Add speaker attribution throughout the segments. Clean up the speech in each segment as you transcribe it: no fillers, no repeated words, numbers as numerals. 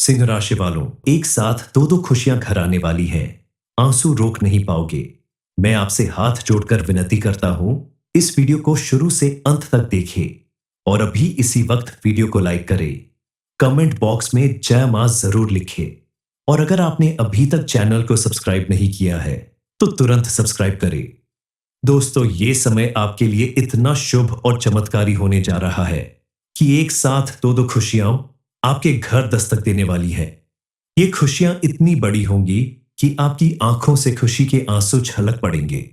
Speaker 1: सिंह राशि वालों, एक साथ दो दो खुशियां घर आने वाली हैं। आंसू रोक नहीं पाओगे। मैं आपसे हाथ जोड़कर विनती करता हूं, इस वीडियो को शुरू से अंत तक देखें और अभी इसी वक्त वीडियो को लाइक करें। कमेंट बॉक्स में जय मां जरूर लिखें और अगर आपने अभी तक चैनल को सब्सक्राइब नहीं किया है तो तुरंत सब्सक्राइब करें। दोस्तों, ये समय आपके लिए इतना शुभ और चमत्कारी होने जा रहा है कि एक साथ दो दो खुशियां आपके घर दस्तक देने वाली है। ये खुशियां इतनी बड़ी होंगी कि आपकी आंखों से खुशी के आंसू छलक पड़ेंगे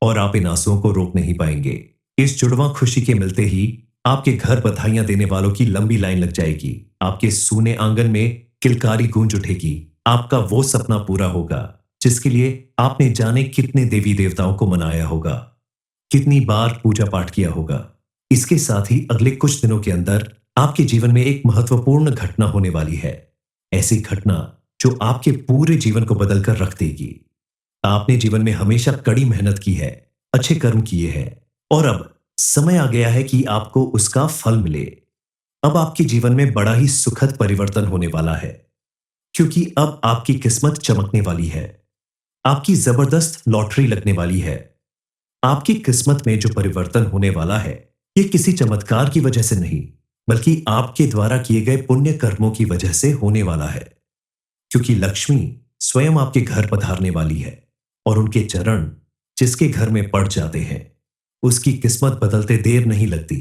Speaker 1: और आप इन आंसुओं को रोक नहीं पाएंगे। इस जुड़वां खुशी के मिलते ही आपके घर बधाइयां देने वालों की लंबी लाइन लग जाएगी। आपके सूने आंगन में किलकारी गूंज उठेगी। आपका वो सपना पूरा होगा जिसके लिए आपने जाने कितने देवी देवताओं को मनाया होगा, कितनी बार पूजा पाठ किया होगा। इसके साथ ही अगले कुछ दिनों के अंदर आपके जीवन में एक महत्वपूर्ण घटना होने वाली है। ऐसी घटना जो आपके पूरे जीवन को बदलकर रख देगी। आपने जीवन में हमेशा कड़ी मेहनत की है, अच्छे कर्म किए हैं और अब समय आ गया है कि आपको उसका फल मिले। अब आपके जीवन में बड़ा ही सुखद परिवर्तन होने वाला है, क्योंकि अब आपकी किस्मत चमकने वाली है। आपकी जबरदस्त लॉटरी लगने वाली है। आपकी किस्मत में जो परिवर्तन होने वाला है, ये किसी चमत्कार की वजह से नहीं, बल्कि आपके द्वारा किए गए पुण्य कर्मों की वजह से होने वाला है। क्योंकि लक्ष्मी स्वयं आपके घर पधारने वाली है और उनके चरण जिसके घर में पड़ जाते हैं, उसकी किस्मत बदलते देर नहीं लगती।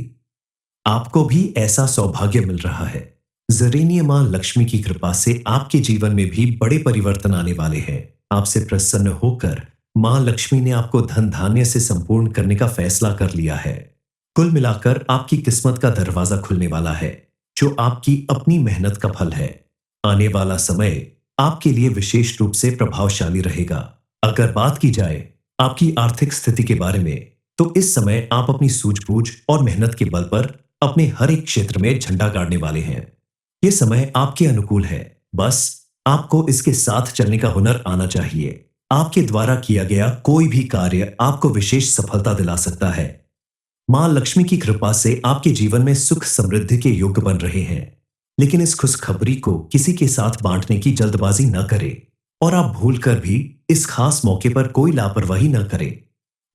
Speaker 1: आपको भी ऐसा सौभाग्य मिल रहा है। जरीनीय मां लक्ष्मी की कृपा से आपके जीवन में भी बड़े परिवर्तन आने वाले हैं। आपसे प्रसन्न होकर मां लक्ष्मी ने आपको धन धान्य से संपूर्ण करने का फैसला कर लिया है। कुल मिलाकर आपकी किस्मत का दरवाजा खुलने वाला है, जो आपकी अपनी मेहनत का फल है। आने वाला समय आपके लिए विशेष रूप से प्रभावशाली रहेगा। अगर बात की जाए आपकी आर्थिक स्थिति के बारे में, तो इस समय आप अपनी सूझबूझ और मेहनत के बल पर अपने हर एक क्षेत्र में झंडा गाड़ने वाले हैं। यह समय आपके अनुकूल है, बस आपको इसके साथ चलने का हुनर आना चाहिए। आपके द्वारा किया गया कोई भी कार्य आपको विशेष सफलता दिला सकता है। मां लक्ष्मी की कृपा से आपके जीवन में सुख समृद्धि के योग बन रहे हैं, लेकिन इस खुशखबरी को किसी के साथ बांटने की जल्दबाजी न करें और आप भूलकर भी इस खास मौके पर कोई लापरवाही न करें।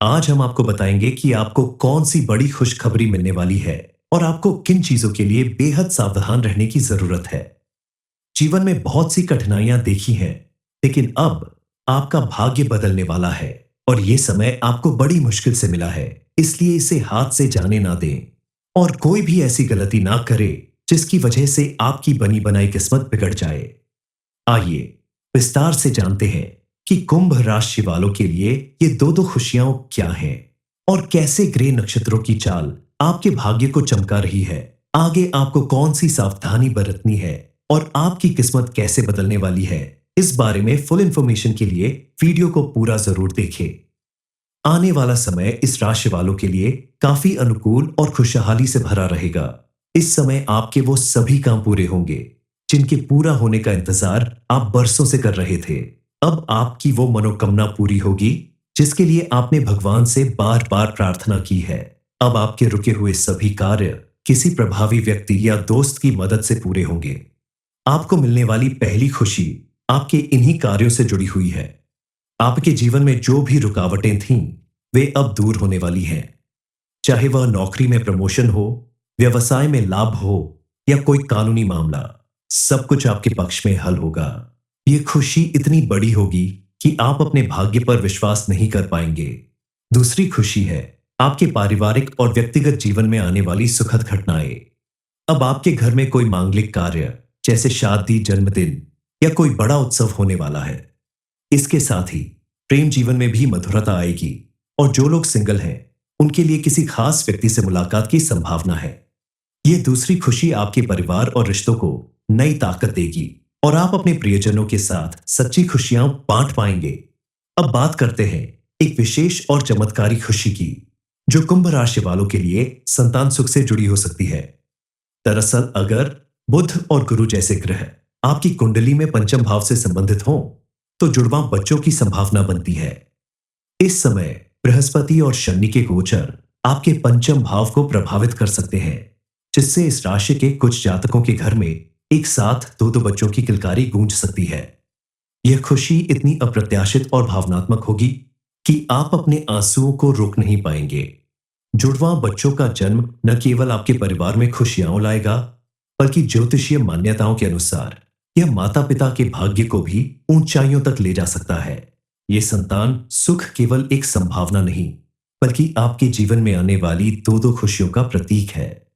Speaker 1: आज हम आपको बताएंगे कि आपको कौन सी बड़ी खुशखबरी मिलने वाली है और आपको किन चीजों के लिए बेहद सावधान रहने की जरूरत है। जीवन में बहुत सी कठिनाइयां देखी हैं, लेकिन अब आपका भाग्य बदलने वाला है और यह समय आपको बड़ी मुश्किल से मिला है, इसलिए इसे हाथ से जाने ना दें और कोई भी ऐसी गलती ना करे जिसकी वजह से आपकी बनी बनाई किस्मत बिगड़ जाए। आइए विस्तार से जानते हैं कि कुंभ राशि वालों के लिए ये दो दो खुशियां क्या हैं और कैसे ग्रह नक्षत्रों की चाल आपके भाग्य को चमका रही है। आगे आपको कौन सी सावधानी बरतनी है और आपकी किस्मत कैसे बदलने वाली है, इस बारे में फुल इंफॉर्मेशन के लिए वीडियो को पूरा जरूर देखें। आने वाला समय इस राशि वालों के लिए काफी अनुकूल और खुशहाली से भरा रहेगा। इस समय आपके वो सभी काम पूरे होंगे जिनके पूरा होने का इंतजार आप बरसों से कर रहे थे। अब आपकी वो मनोकामना पूरी होगी जिसके लिए आपने भगवान से बार बार प्रार्थना की है। अब आपके रुके हुए सभी कार्य किसी प्रभावी व्यक्ति या दोस्त की मदद से पूरे होंगे। आपको मिलने वाली पहली खुशी आपके इन्हीं कार्यों से जुड़ी हुई है। आपके जीवन में जो भी रुकावटें थीं, वे अब दूर होने वाली हैं। चाहे वह नौकरी में प्रमोशन हो, व्यवसाय में लाभ हो या कोई कानूनी मामला, सब कुछ आपके पक्ष में हल होगा। यह खुशी इतनी बड़ी होगी कि आप अपने भाग्य पर विश्वास नहीं कर पाएंगे। दूसरी खुशी है आपके पारिवारिक और व्यक्तिगत जीवन में आने वाली सुखद घटनाएं। अब आपके घर में कोई मांगलिक कार्य जैसे शादी, जन्मदिन या कोई बड़ा उत्सव होने वाला है। इसके साथ ही प्रेम जीवन में भी मधुरता आएगी और जो लोग सिंगल हैं, उनके लिए किसी खास व्यक्ति से मुलाकात की संभावना है। यह दूसरी खुशी आपके परिवार और रिश्तों को नई ताकत देगी और आप अपने प्रियजनों के साथ सच्ची खुशियां बांट पाएंगे। अब बात करते हैं एक विशेष और चमत्कारी खुशी की, जो कुंभ राशि वालों के लिए संतान सुख से जुड़ी हो सकती है। दरअसल अगर बुध और गुरु जैसे ग्रह आपकी कुंडली में पंचम भाव से संबंधित हों, तो जुड़वां बच्चों की संभावना बनती है। इस समय बृहस्पति और शनि के गोचर आपके पंचम भाव को प्रभावित कर सकते हैं, जिससे इस राशि के कुछ जातकों के घर में एक साथ दो दो बच्चों की किलकारी गूंज सकती है। यह खुशी इतनी अप्रत्याशित और भावनात्मक होगी कि आप अपने आंसुओं को रोक नहीं पाएंगे। जुड़वा बच्चों का जन्म न केवल आपके परिवार में खुशियां लाएगा, बल्कि ज्योतिषीय मान्यताओं के अनुसार यह माता-पिता के भाग्य को भी ऊंचाइयों तक ले जा सकता है। ये संतान सुख केवल एक संभावना नहीं, बल्कि आपके जीवन में आने वाली दो-दो खुशियों का प्रतीक है।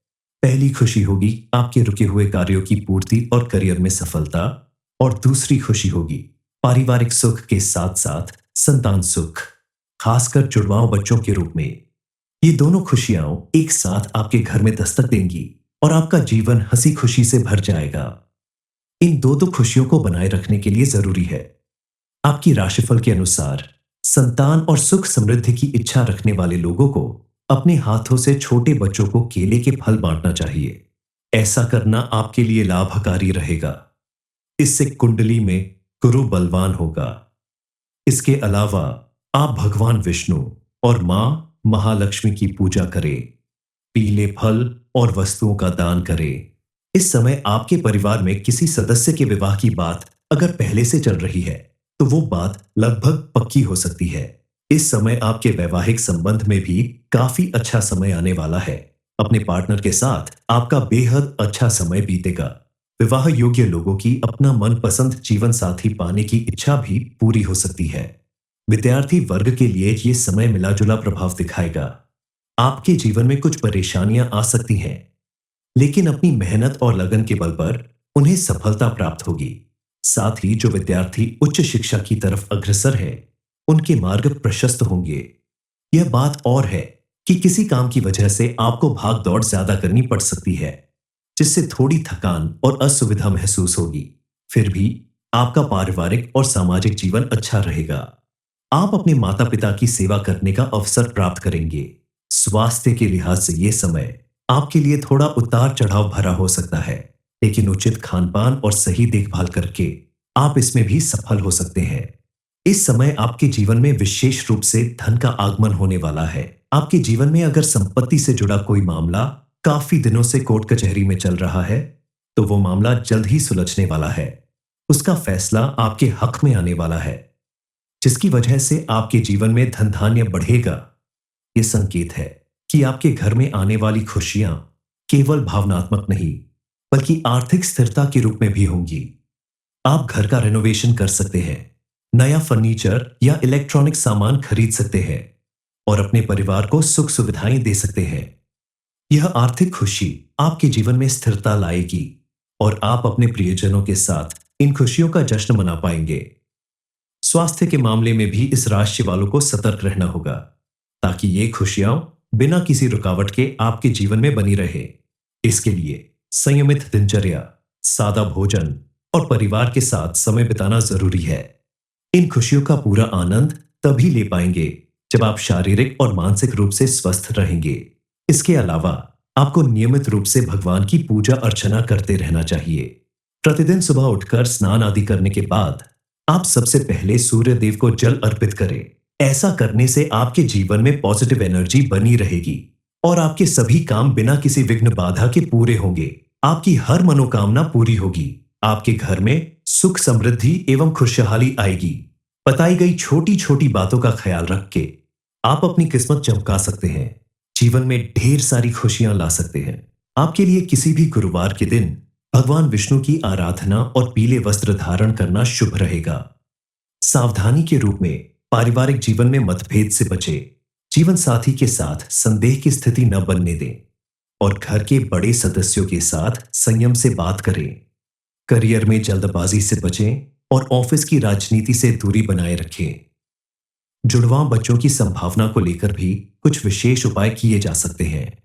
Speaker 1: पहली खुशी होगी आपके रुके हुए कार्यों की पूर्ति और करियर में सफलता, और दूसरी खुशी होगी पारिवारिक सुख के साथ-साथ संतान सुख, खासकर जुड़वाओं बच्चों के रूप में। ये दोनों खुशियां एक साथ आपके घर में दस्तक देंगी और आपका जीवन हंसी खुशी से भर जाएगा। इन दो दो खुशियों को बनाए रखने के लिए जरूरी है आपकी राशिफल के अनुसार संतान और सुख समृद्धि की इच्छा रखने वाले लोगों को अपने हाथों से छोटे बच्चों को केले के फल बांटना चाहिए। ऐसा करना आपके लिए लाभकारी रहेगा। इससे कुंडली में गुरु बलवान होगा। इसके अलावा आप भगवान विष्णु और मां महालक्ष्मी की पूजा करें, पीले फल और वस्तुओं का दान करें। इस समय आपके परिवार में किसी सदस्य के विवाह की बात अगर पहले से चल रही है, तो वो बात लगभग पक्की हो सकती है। इस समय आपके वैवाहिक संबंध में भी काफी अच्छा समय आने वाला है। अपने पार्टनर के साथ आपका बेहद अच्छा समय बीतेगा। विवाह योग्य लोगों की अपना मनपसंद जीवन साथी पाने की इच्छा भी पूरी हो सकती है। विद्यार्थी वर्ग के लिए ये समय मिला जुला प्रभाव दिखाएगा। आपके जीवन में कुछ परेशानियां आ सकती हैं, लेकिन अपनी मेहनत और लगन के बल पर उन्हें सफलता प्राप्त होगी। साथ ही जो विद्यार्थी उच्च शिक्षा की तरफ अग्रसर है, उनके मार्ग प्रशस्त होंगे। यह बात और है कि किसी काम की वजह से आपको भाग दौड़ ज्यादा करनी पड़ सकती है, जिससे थोड़ी थकान और असुविधा महसूस होगी। फिर भी आपका पारिवारिक और सामाजिक जीवन अच्छा रहेगा। आप अपने माता पिता की सेवा करने का अवसर प्राप्त करेंगे। स्वास्थ्य के लिहाज से यह समय आपके लिए थोड़ा उतार चढ़ाव भरा हो सकता है, लेकिन उचित खानपान और सही देखभाल करके आप इसमें भी सफल हो सकते हैं। इस समय आपके जीवन में विशेष रूप से धन का आगमन होने वाला है। आपके जीवन में अगर संपत्ति से जुड़ा कोई मामला काफी दिनों से कोर्ट कचहरी में चल रहा है, तो वो मामला जल्द ही सुलझने वाला है। उसका फैसला आपके हक में आने वाला है, जिसकी वजह से आपके जीवन में धन धान्य बढ़ेगा। यह संकेत है कि आपके घर में आने वाली खुशियां केवल भावनात्मक नहीं, बल्कि आर्थिक स्थिरता के रूप में भी होंगी। आप घर का रेनोवेशन कर सकते हैं, नया फर्नीचर या इलेक्ट्रॉनिक सामान खरीद सकते हैं और अपने परिवार को सुख सुविधाएं दे सकते हैं। यह आर्थिक खुशी आपके जीवन में स्थिरता लाएगी और आप अपने प्रियजनों के साथ इन खुशियों का जश्न मना पाएंगे। स्वास्थ्य के मामले में भी इस राशि वालों को सतर्क रहना होगा, ताकि ये खुशियां बिना किसी रुकावट के आपके जीवन में बनी रहे। इसके लिए संयमित दिनचर्या, सादा भोजन और परिवार के साथ समय बिताना जरूरी है। इन खुशियों का पूरा आनंद तभी ले पाएंगे जब आप शारीरिक और मानसिक रूप से स्वस्थ रहेंगे। इसके अलावा आपको नियमित रूप से भगवान की पूजा अर्चना करते रहना चाहिए। प्रतिदिन सुबह उठकर स्नान आदि करने के बाद आप सबसे पहले सूर्य देव को जल अर्पित करें। ऐसा करने से आपके जीवन में पॉजिटिव एनर्जी बनी रहेगी और आपके सभी काम बिना किसी विघ्न बाधा के पूरे होंगे। आपकी हर मनोकामना पूरी होगी। आपके घर में सुख समृद्धि एवं खुशहाली आएगी। बताई गई छोटी छोटी बातों का ख्याल रख के आप अपनी किस्मत चमका सकते हैं, जीवन में ढेर सारी खुशियां ला सकते हैं। आपके लिए किसी भी गुरुवार के दिन भगवान विष्णु की आराधना और पीले वस्त्र धारण करना शुभ रहेगा। सावधानी के रूप में पारिवारिक जीवन में मतभेद से बचे, जीवन साथी के साथ संदेह की स्थिति न बनने दें और घर के बड़े सदस्यों के साथ संयम से बात करें। करियर में जल्दबाजी से बचें और ऑफिस की राजनीति से दूरी बनाए रखें। जुड़वा बच्चों की संभावना को लेकर भी कुछ विशेष उपाय किए जा सकते हैं।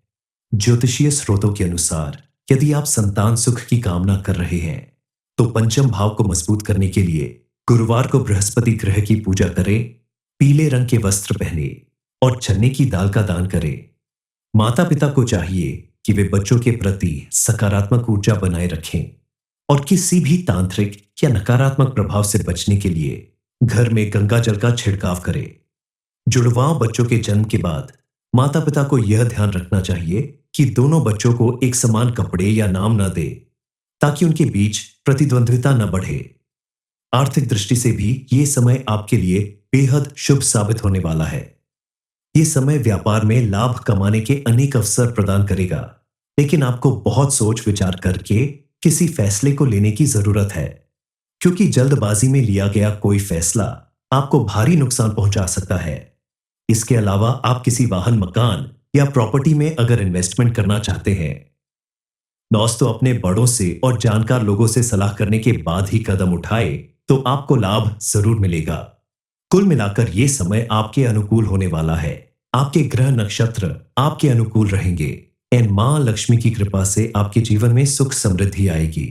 Speaker 1: ज्योतिषीय स्रोतों के अनुसार यदि आप संतान सुख की कामना कर रहे हैं, तो पंचम भाव को मजबूत करने के लिए गुरुवार को बृहस्पति ग्रह की पूजा करें, पीले रंग के वस्त्र पहने और चने की दाल का दान करें। माता पिता को चाहिए कि वे बच्चों के प्रति सकारात्मक ऊर्जा बनाए रखें और किसी भी तांत्रिक या नकारात्मक प्रभाव से बचने के लिए घर में गंगा जल का छिड़काव करें। जुड़वां बच्चों के जन्म के बाद माता पिता को यह ध्यान रखना चाहिए कि दोनों बच्चों को एक समान कपड़े या नाम न दे, ताकि उनके बीच प्रतिद्वंद्विता न बढ़े। आर्थिक दृष्टि से भी ये समय आपके लिए बेहद शुभ साबित होने वाला है। ये समय व्यापार में लाभ कमाने के अनेक अवसर प्रदान करेगा, लेकिन आपको बहुत सोच विचार करके किसी फैसले को लेने की जरूरत है, क्योंकि जल्दबाजी में लिया गया कोई फैसला आपको भारी नुकसान पहुंचा सकता है। इसके अलावा आप किसी वाहन, मकान या प्रॉपर्टी में अगर इन्वेस्टमेंट करना चाहते हैं, दोस्तों अपने बड़ों से और जानकार लोगों से सलाह करने के बाद ही कदम उठाए तो आपको लाभ जरूर मिलेगा। कुल मिलाकर ये समय आपके अनुकूल होने वाला है। आपके ग्रह नक्षत्र आपके अनुकूल रहेंगे एंड मां लक्ष्मी की कृपा से आपके जीवन में सुख समृद्धि आएगी।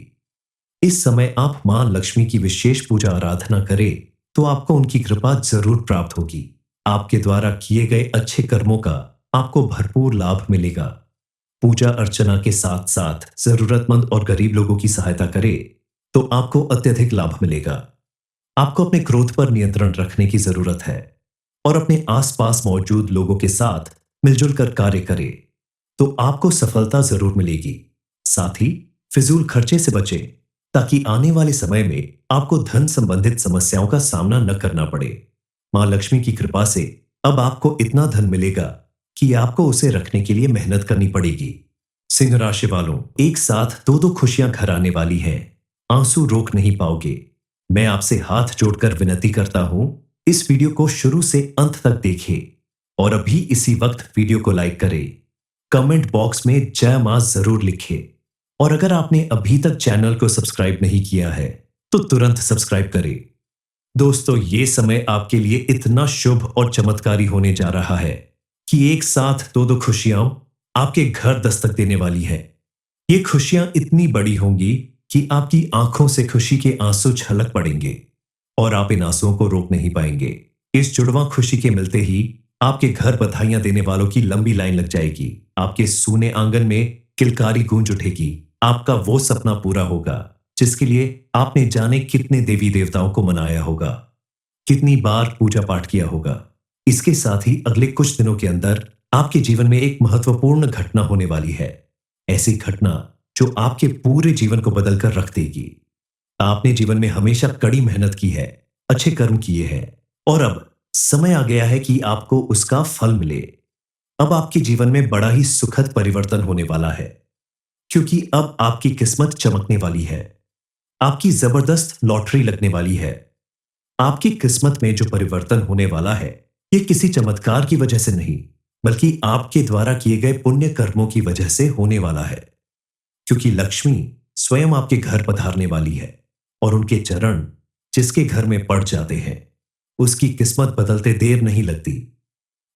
Speaker 1: इस समय आप मां लक्ष्मी की विशेष पूजा आराधना करें तो आपको उनकी कृपा जरूर प्राप्त होगी। आपके द्वारा किए गए अच्छे कर्मों का आपको भरपूर लाभ मिलेगा। पूजा अर्चना के साथ साथ जरूरतमंद और गरीब लोगों की सहायता करें तो आपको अत्यधिक लाभ मिलेगा। आपको अपने क्रोध पर नियंत्रण रखने की जरूरत है और अपने आसपास मौजूद लोगों के साथ मिलजुल कर कार्य करें तो आपको सफलता जरूर मिलेगी। साथ ही फिजूल खर्चे से बचें ताकि आने वाले समय में आपको धन संबंधित समस्याओं का सामना न करना पड़े। मां लक्ष्मी की कृपा से अब आपको इतना धन मिलेगा कि आपको उसे रखने के लिए मेहनत करनी पड़ेगी। सिंह राशि वालों, एक साथ दो दो खुशियां घर आने वाली हैं। आंसू रोक नहीं पाओगे। मैं आपसे हाथ जोड़कर विनती करता हूं, इस वीडियो को शुरू से अंत तक देखें और अभी इसी वक्त वीडियो को लाइक करें। कमेंट बॉक्स में जय मां जरूर लिखें और अगर आपने अभी तक चैनल को सब्सक्राइब नहीं किया है तो तुरंत सब्सक्राइब करें। दोस्तों, ये समय आपके लिए इतना शुभ और चमत्कारी होने जा रहा है कि एक साथ दो दो खुशियां आपके घर दस्तक देने वाली है। ये खुशियां इतनी बड़ी होंगी कि आपकी आंखों से खुशी के आंसू छलक पड़ेंगे और आप इन आंसुओं को रोक नहीं पाएंगे। इस जुड़वां खुशी के मिलते ही आपके घर बधाइयां देने वालों की लंबी लाइन लग जाएगी। आपके सूने आंगन में किलकारी गूंज उठेगी। आपका वो सपना पूरा होगा जिसके लिए आपने जाने कितने देवी देवताओं को मनाया होगा, कितनी बार पूजा पाठ किया होगा। इसके साथ ही अगले कुछ दिनों के अंदर आपके जीवन में एक महत्वपूर्ण घटना होने वाली है। ऐसी घटना जो आपके पूरे जीवन को बदलकर रख देगी। आपने जीवन में हमेशा कड़ी मेहनत की है, अच्छे कर्म किए हैं और अब समय आ गया है कि आपको उसका फल मिले। अब आपके जीवन में बड़ा ही सुखद परिवर्तन होने वाला है, क्योंकि अब आपकी किस्मत चमकने वाली है। आपकी जबरदस्त लॉटरी लगने वाली है। आपकी किस्मत में जो परिवर्तन होने वाला है, ये किसी चमत्कार की वजह से नहीं, बल्कि आपके द्वारा किए गए पुण्य कर्मों की वजह से होने वाला है। क्योंकि लक्ष्मी स्वयं आपके घर पधारने वाली है और उनके चरण जिसके घर में पड़ जाते हैं, उसकी किस्मत बदलते देर नहीं लगती।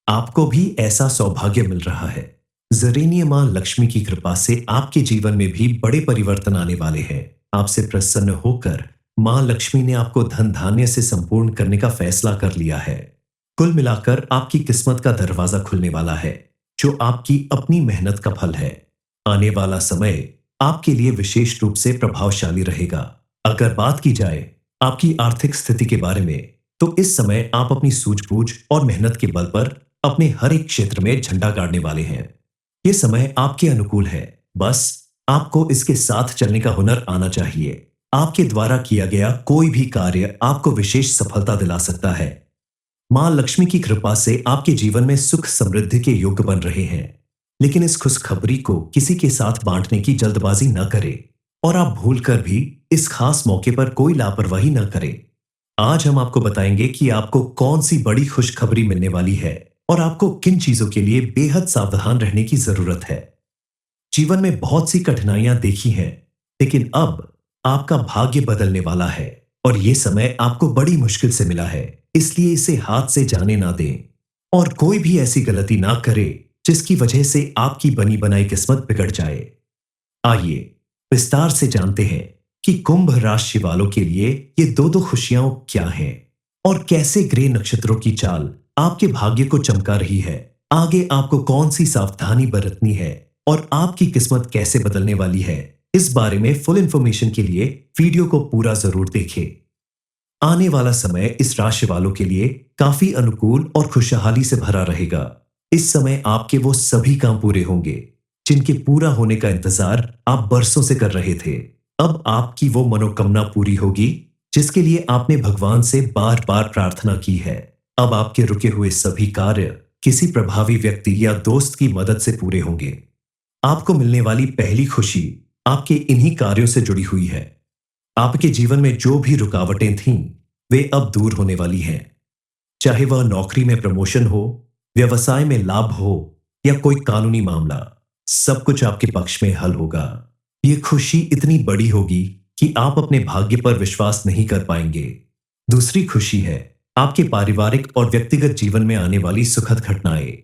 Speaker 1: आपको भी ऐसा सौभाग्य मिल रहा है। जरीनीय मां लक्ष्मी की कृपा से आपके जीवन में भी बड़े परिवर्तन आने वाले हैं। आपसे प्रसन्न होकर मां लक्ष्मी ने आपको धन धान्य से संपूर्ण करने का फैसला कर लिया है। कुल मिलाकर आपकी किस्मत का दरवाजा खुलने वाला है, जो आपकी अपनी मेहनत का फल है। आने वाला समय आपके लिए विशेष रूप से प्रभावशाली रहेगा। अगर बात की जाए आपकी आर्थिक स्थिति के बारे में, तो इस समय आप अपनी सूझबूझ और मेहनत के बल पर अपने हर एक क्षेत्र में झंडा गाड़ने वाले हैं। यह समय आपके अनुकूल है, बस आपको इसके साथ चलने का हुनर आना चाहिए। आपके द्वारा किया गया कोई भी कार्य आपको विशेष सफलता दिला सकता है। मां लक्ष्मी की कृपा से आपके जीवन में सुख समृद्धि के योग बन रहे हैं, लेकिन इस खुशखबरी को किसी के साथ बांटने की जल्दबाजी न करें और आप भूलकर भी इस खास मौके पर कोई लापरवाही न करें। आज हम आपको बताएंगे कि आपको कौन सी बड़ी खुशखबरी मिलने वाली है और आपको किन चीजों के लिए बेहद सावधान रहने की जरूरत है। जीवन में बहुत सी कठिनाइयां देखी हैं, लेकिन अब आपका भाग्य बदलने वाला है और यह समय आपको बड़ी मुश्किल से मिला है, इसलिए इसे हाथ से जाने ना दें और कोई भी ऐसी गलती ना करे जिसकी वजह से आपकी बनी बनाई किस्मत बिगड़ जाए। आइए विस्तार से जानते हैं कि कुंभ राशि वालों के लिए ये दो दो खुशियां क्या हैं और कैसे ग्रह नक्षत्रों की चाल आपके भाग्य को चमका रही है। आगे आपको कौन सी सावधानी बरतनी है और आपकी किस्मत कैसे बदलने वाली है, इस बारे में फुल इंफॉर्मेशन के लिए वीडियो को पूरा जरूर देखें। आने वाला समय इस राशि वालों के लिए काफी अनुकूल और खुशहाली से भरा रहेगा। इस समय आपके वो सभी काम पूरे होंगे जिनके पूरा होने का इंतजार आप बरसों से कर रहे थे। अब आपकी वो मनोकामना पूरी होगी जिसके लिए आपने भगवान से बार बार प्रार्थना की है। अब आपके रुके हुए सभी कार्य किसी प्रभावी व्यक्ति या दोस्त की मदद से पूरे होंगे। आपको मिलने वाली पहली खुशी आपके इन्हीं कार्यों से जुड़ी हुई है। आपके जीवन में जो भी रुकावटें थीं, वे अब दूर होने वाली हैं। चाहे वह नौकरी में प्रमोशन हो, व्यवसाय में लाभ हो या कोई कानूनी मामला, सब कुछ आपके पक्ष में हल होगा। ये खुशी इतनी बड़ी होगी कि आप अपने भाग्य पर विश्वास नहीं कर पाएंगे। दूसरी खुशी है आपके पारिवारिक और व्यक्तिगत जीवन में आने वाली सुखद घटनाएं।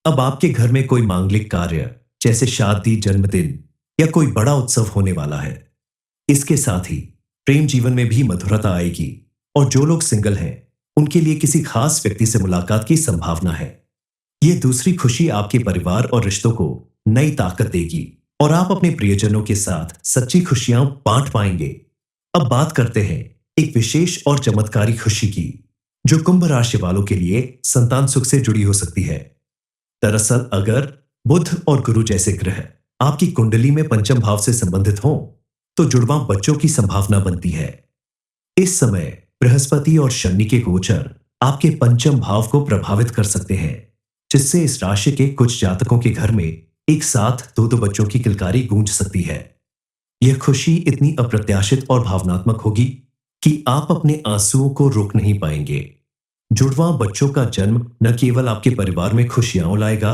Speaker 1: अब आपके घर में कोई मांगलिक कार्य जैसे शादी, जन्मदिन या कोई बड़ा उत्सव होने वाला है। इसके साथ ही प्रेम जीवन में भी मधुरता आएगी और जो लोग सिंगल हैं, उनके लिए किसी खास व्यक्ति से मुलाकात की संभावना है। ये दूसरी खुशी आपके परिवार और रिश्तों को नई ताकत देगी और आप अपने प्रियजनों के साथ सच्ची खुशियां बांट पाएंगे। अब बात करते हैं एक विशेष और चमत्कारी खुशी की, जो कुंभ राशि वालों के लिए संतान सुख से जुड़ी हो सकती है। दरअसल अगर बुध और गुरु जैसे ग्रह आपकी कुंडली में पंचम भाव से संबंधित हों, तो जुड़वां बच्चों की संभावना बनती है। इस समय बृहस्पति और शनि के गोचर आपके पंचम भाव को प्रभावित कर सकते हैं, जिससे इस राशि के कुछ जातकों के घर में एक साथ दो दो बच्चों की किलकारी गूंज सकती है। यह खुशी इतनी अप्रत्याशित और भावनात्मक होगी कि आप अपने आंसुओं को रोक नहीं पाएंगे। जुड़वां बच्चों का जन्म न केवल आपके परिवार में खुशियां लाएगा,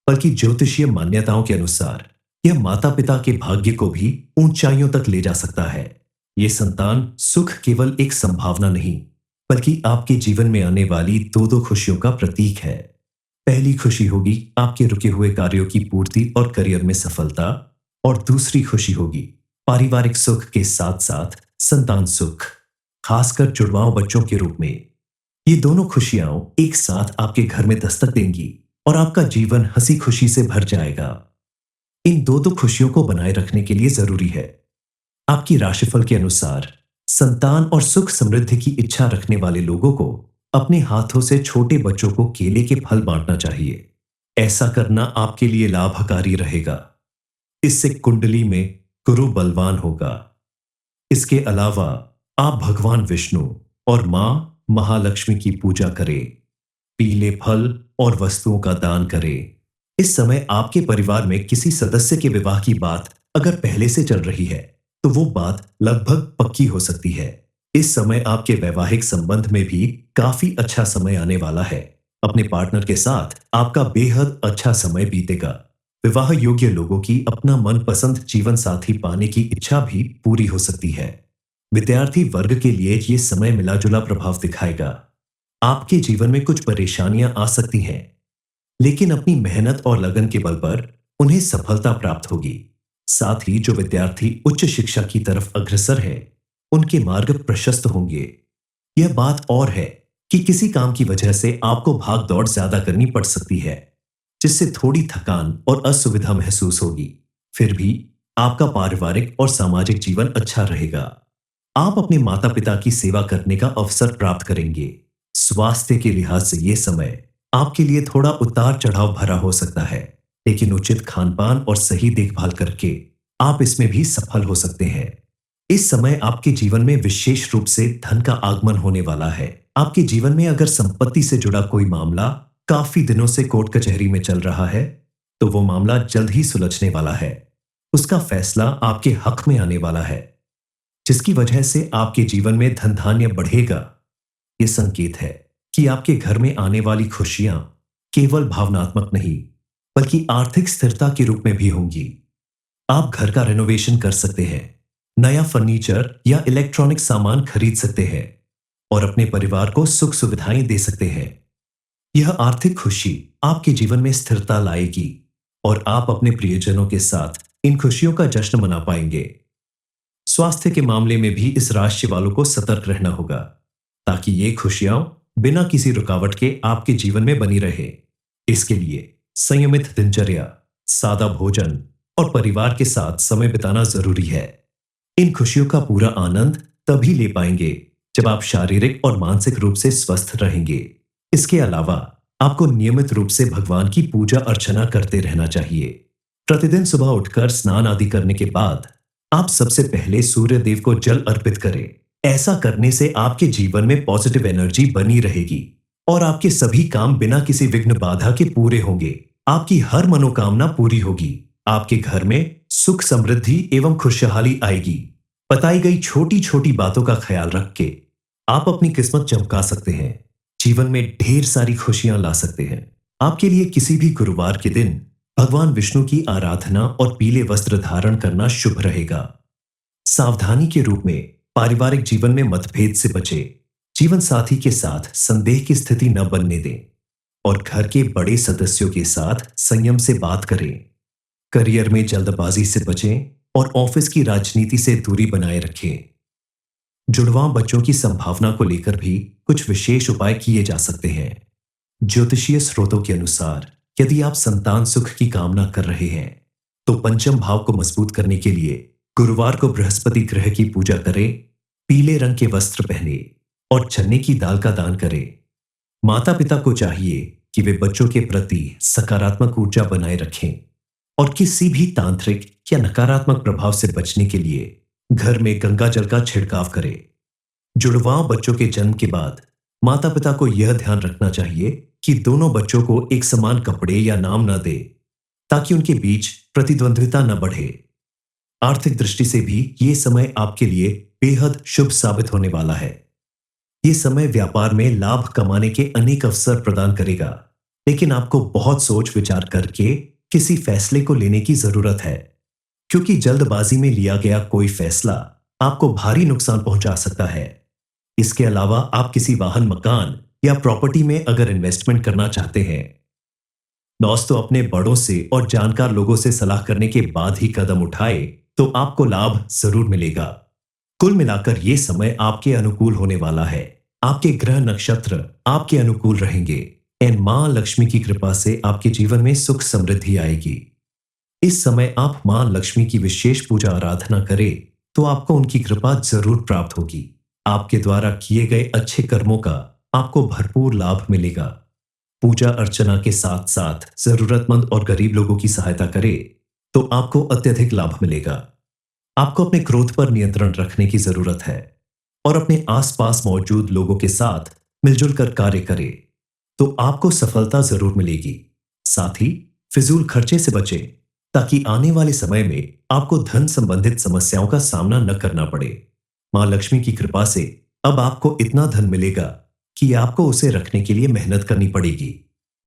Speaker 1: बल्कि ज्योतिषीय मान्यताओं के अनुसार यह माता पिता के भाग्य को भी ऊंचाइयों तक ले जा सकता है। ये संतान सुख केवल एक संभावना नहीं, बल्कि आपके जीवन में आने वाली दो दो खुशियों का प्रतीक है। पहली खुशी होगी आपके रुके हुए कार्यों की पूर्ति और करियर में सफलता, और दूसरी खुशी होगी पारिवारिक सुख के साथ साथ संतान सुख, खासकर जुड़वां बच्चों के रूप में। ये दोनों खुशियां एक साथ आपके घर में दस्तक देंगी और आपका जीवन हंसी खुशी से भर जाएगा। इन दो दो खुशियों को बनाए रखने के लिए जरूरी है आपकी राशिफल के अनुसार संतान और सुख समृद्धि की इच्छा रखने वाले लोगों को अपने हाथों से छोटे बच्चों को केले के फल बांटना चाहिए। ऐसा करना आपके लिए लाभकारी रहेगा। इससे कुंडली में गुरु बलवान होगा। इसके अलावा आप भगवान विष्णु और मां महालक्ष्मी की पूजा करें, पीले फल और वस्तुओं का दान करें। इस समय आपके परिवार में किसी सदस्य के विवाह की बात अगर पहले से चल रही है, तो वो बात लगभग पक्की हो सकती है। इस समय आपके वैवाहिक संबंध में भी काफी अच्छा समय आने वाला है। अपने पार्टनर के साथ आपका बेहद अच्छा समय बीतेगा। विवाह योग्य लोगों की अपना मनपसंद जीवन साथी पाने की इच्छा भी पूरी हो सकती है। विद्यार्थी वर्ग के लिए ये समय मिला जुला प्रभाव दिखाएगा। आपके जीवन में कुछ परेशानियां आ सकती हैं, लेकिन अपनी मेहनत और लगन के बल पर उन्हें सफलता प्राप्त होगी। साथ ही जो विद्यार्थी उच्च शिक्षा की तरफ अग्रसर है, उनके मार्ग प्रशस्त होंगे। यह बात और है कि किसी काम की वजह से आपको भाग दौड़ ज्यादा करनी पड़ सकती है, जिससे थोड़ी थकान और असुविधा महसूस होगी। फिर भी आपका पारिवारिक और सामाजिक जीवन अच्छा रहेगा। आप अपने माता पिता की सेवा करने का अवसर प्राप्त करेंगे। स्वास्थ्य के लिहाज से यह समय आपके लिए थोड़ा उतार चढ़ाव भरा हो सकता है, लेकिन उचित खानपान और सही देखभाल करके आप इसमें भी सफल हो सकते हैं। इस समय आपके जीवन में विशेष रूप से धन का आगमन होने वाला है। आपके जीवन में अगर संपत्ति से जुड़ा कोई मामला काफी दिनों से कोर्ट कचहरी में चल रहा है, तो वो मामला जल्द ही सुलझने वाला है। उसका फैसला आपके हक में आने वाला है, जिसकी वजह से आपके जीवन में धन धान्य बढ़ेगा। यह संकेत है कि आपके घर में आने वाली खुशियां केवल भावनात्मक नहीं, बल्कि आर्थिक स्थिरता के रूप में भी होंगी। आप घर का रेनोवेशन कर सकते हैं, नया फर्नीचर या इलेक्ट्रॉनिक सामान खरीद सकते हैं और अपने परिवार को सुख सुविधाएं दे सकते हैं। यह आर्थिक खुशी आपके जीवन में स्थिरता लाएगी और आप अपने प्रियजनों के साथ इन खुशियों का जश्न मना पाएंगे। स्वास्थ्य के मामले में भी इस राशि वालों को सतर्क रहना होगा, ताकि ये खुशियां बिना किसी रुकावट के आपके जीवन में बनी रहे। इसके लिए संयमित दिनचर्या, सादा भोजन और परिवार के साथ समय बिताना जरूरी है। इन खुशियों का पूरा आनंद तभी ले पाएंगे जब आप शारीरिक और मानसिक रूप से स्वस्थ रहेंगे। इसके अलावा आपको नियमित रूप से भगवान की पूजा अर्चना करते रहना चाहिए। प्रतिदिन सुबह उठकर स्नान आदि करने के बाद आप सबसे पहले सूर्य देव को जल अर्पित करें। ऐसा करने से आपके जीवन में पॉजिटिव एनर्जी बनी रहेगी और आपके सभी काम बिना किसी विघ्न बाधा के पूरे होंगे। आपकी हर मनोकामना पूरी होगी। आपके घर में सुख समृद्धि एवं खुशहाली आएगी। बताई गई छोटी छोटी बातों का ख्याल रख के आप अपनी किस्मत चमका सकते हैं। जीवन में ढेर सारी खुशियां ला सकते हैं। आपके लिए किसी भी गुरुवार के दिन भगवान विष्णु की आराधना और पीले वस्त्र धारण करना शुभ रहेगा। सावधानी के रूप में पारिवारिक जीवन में मतभेद से बचे। जीवन साथी के साथ संदेह की स्थिति न बनने दें और घर के बड़े सदस्यों के साथ संयम से बात करें। करियर में जल्दबाजी से बचें और ऑफिस की राजनीति से दूरी बनाए रखें। जुड़वां बच्चों की संभावना को लेकर भी कुछ विशेष उपाय किए जा सकते हैं। ज्योतिषीय स्रोतों के अनुसार यदि आप संतान सुख की कामना कर रहे हैं तो पंचम भाव को मजबूत करने के लिए गुरुवार को बृहस्पति ग्रह की पूजा करें, पीले रंग के वस्त्र पहने और चने की दाल का दान करें। माता पिता को चाहिए कि वे बच्चों के प्रति सकारात्मक ऊर्जा बनाए रखें और किसी भी तांत्रिक या नकारात्मक प्रभाव से बचने के लिए घर में गंगा जल का छिड़काव करें। जुड़वां बच्चों के जन्म के बाद माता पिता को यह ध्यान रखना चाहिए कि दोनों बच्चों को एक समान कपड़े या नाम न दे ताकि उनके बीच प्रतिद्वंद्विता न बढ़े। आर्थिक दृष्टि से भी ये समय आपके लिए बेहद शुभ साबित होने वाला है। ये समय व्यापार में लाभ कमाने के अनेक अवसर प्रदान करेगा, लेकिन आपको बहुत सोच विचार करके किसी फैसले को लेने की जरूरत है, क्योंकि जल्दबाजी में लिया गया कोई फैसला आपको भारी नुकसान पहुंचा सकता है। इसके अलावा आप किसी वाहन, मकान या प्रॉपर्टी में अगर इन्वेस्टमेंट करना चाहते हैं, दोस्तों अपने बड़ों से और जानकार लोगों से सलाह करने के बाद ही कदम उठाए तो आपको लाभ जरूर मिलेगा। कुल मिलाकर यह समय आपके अनुकूल होने वाला है। आपके ग्रह नक्षत्र आपके अनुकूल रहेंगे एंड मां लक्ष्मी की कृपा से आपके जीवन में सुख समृद्धि आएगी। इस समय आप मां लक्ष्मी की विशेष पूजा आराधना करें तो आपको उनकी कृपा जरूर प्राप्त होगी। आपके द्वारा किए गए अच्छे कर्मों का आपको भरपूर लाभ मिलेगा। पूजा अर्चना के साथ साथ जरूरतमंद और गरीब लोगों की सहायता करें तो आपको अत्यधिक लाभ मिलेगा। आपको अपने क्रोध पर नियंत्रण रखने की जरूरत है और अपने आसपास मौजूद लोगों के साथ मिलजुल कर कार्य करें तो आपको सफलता जरूर मिलेगी। साथ ही फिजूल खर्चे से बचें ताकि आने वाले समय में आपको धन संबंधित समस्याओं का सामना न करना पड़े। मां लक्ष्मी की कृपा से अब आपको इतना धन मिलेगा कि आपको उसे रखने के लिए मेहनत करनी पड़ेगी।